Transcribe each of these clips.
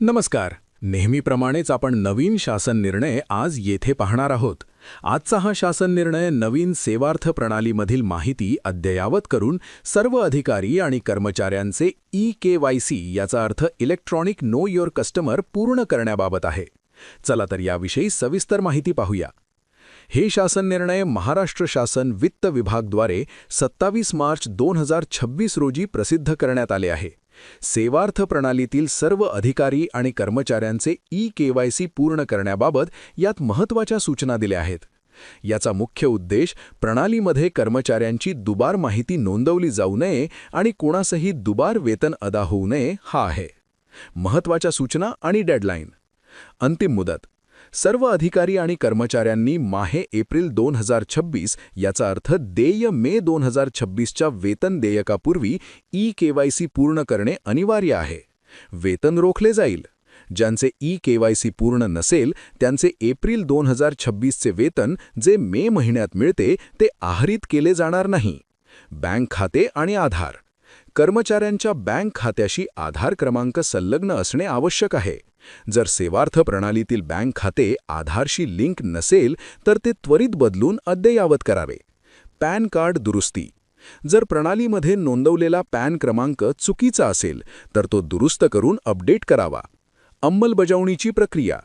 नमस्कार. नेहमीप्रमाणेच आपण नवीन शासन निर्णय आज येथे पाहणार आहोत. आजचा हा शासन निर्णय नवीन सेवार्थ प्रणालीमधील माहिती अद्ययावत करून सर्व अधिकारी आणि कर्मचाऱ्यांचे EKYC याचा अर्थ इलेक्ट्रॉनिक नो योर कस्टमर पूर्ण करण्याबाबत आहे. चला तर याविषयी सविस्तर माहिती पाहूया. हे शासन निर्णय महाराष्ट्र शासन वित्त विभागद्वारे 27 मार्च 2026 रोजी प्रसिद्ध करण्यात आले आहे. सेवार्थ प्रणालीतील सर्व अधिकारी आणि कर्मचाऱ्यांचे EKYC पूर्ण करण्याबाबत यात महत्त्वाच्या सूचना दिल्या आहेत. याचा मुख्य उद्देश प्रणालीमध्ये कर्मचाऱ्यांची दुबार माहिती नोंदवली जाऊ नये आणि कोणासही दुबार वेतन अदा होऊ नये हा आहे. महत्त्वाच्या सूचना आणि डेडलाईन. अंतिम मुदत. सर्व अधिकारी आणि कर्मचाऱ्यांनी माहे एप्रिल 2026 याचा अर्थ देय मे 2026च्या वेतन देयकापूर्वी EKYC पूर्ण करणे अनिवार्य आहे. वेतन रोखले जाईल. ज्यांचे EKYC पूर्ण नसेल त्यांचे एप्रिल 2026चे वेतन जे मे महिन्यात मिळते ते आहरित केले जाणार नाही. बँक खाते आणि आधार. कर्मचाऱ्यांच्या बँक खात्याशी आधार क्रमांक संलग्न असणे आवश्यक आहे. जर सेवार्थ प्रणालीतील बँक खाते आधारशी लिंक नसेल तर ते त्वरित बदलून अद्ययावत करावे. पॅन कार्ड दुरुस्ती. जर प्रणालीमध्ये नोंदवलेला पॅन क्रमांक चुकीचा असेल तर तो दुरुस्त करून अपडेट करावा. अंमलबजावणीची प्रक्रिया.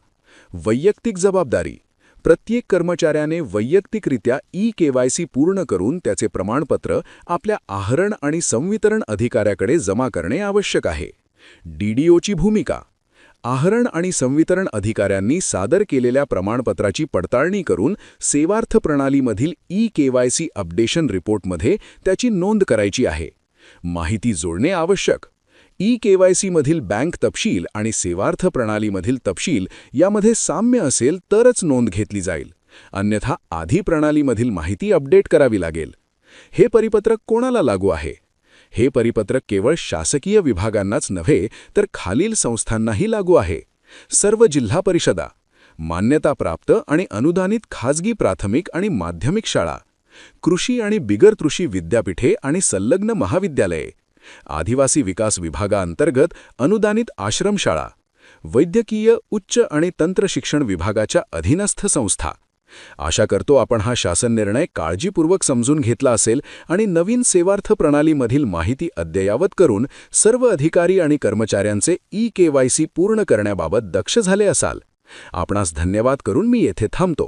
वैयक्तिक जबाबदारी. प्रत्येक कर्मचाऱ्याने वैयक्तिकरित्या EKYC पूर्ण करून त्याचे प्रमाणपत्र आपल्या आहरण आणि संवितरण अधिकाऱ्याकडे जमा करणे आवश्यक आहे. DDOची भूमिका. आहरण आणि संवितरण अधिकाऱ्यांनी सादर केलेल्या प्रमाणपत्राची पडताळणी करून सेवार्थ प्रणालीमधील EKYC अपडेशन रिपोर्टमध्ये त्याची नोंद करायची आहे. माहिती जोडणे आवश्यक. EKYC मधील बँक तपशील आणि सेवार्थ प्रणालीमधील तपशील यामध्ये साम्य असेल तरच नोंद घेतली जाईल. अन्यथा आधी प्रणालीमधील माहिती अपडेट करावी लागेल. हे परिपत्रक कोणाला लागू आहे? हे परिपत्रक केवळ शासकीय विभागांनाच नव्हे तर खालील संस्थांनाही लागू आहे. सर्व जिल्हा परिषदा, मान्यताप्राप्त आणि अनुदानित खाजगी प्राथमिक आणि माध्यमिक शाळा, कृषी आणि बिगर कृषी विद्यापीठे आणि संलग्न महाविद्यालये, आदिवासी विकास विभागाअंतर्गत अनुदानित आश्रमशाळा, वैद्यकीय उच्च आणि तंत्रशिक्षण विभागाच्या अधीनस्थ संस्था. आशा करतो आपण हा शासन निर्णय काळजीपूर्वक समजून घेतला असेल आणि नवीन सेवार्थ प्रणालीमधील माहिती अद्ययावत करून सर्व अधिकारी आणि कर्मचाऱ्यांचे EKYC पूर्ण करण्याबाबत दक्ष झाले असाल. आपणास धन्यवाद करून मी येथे थांबतो.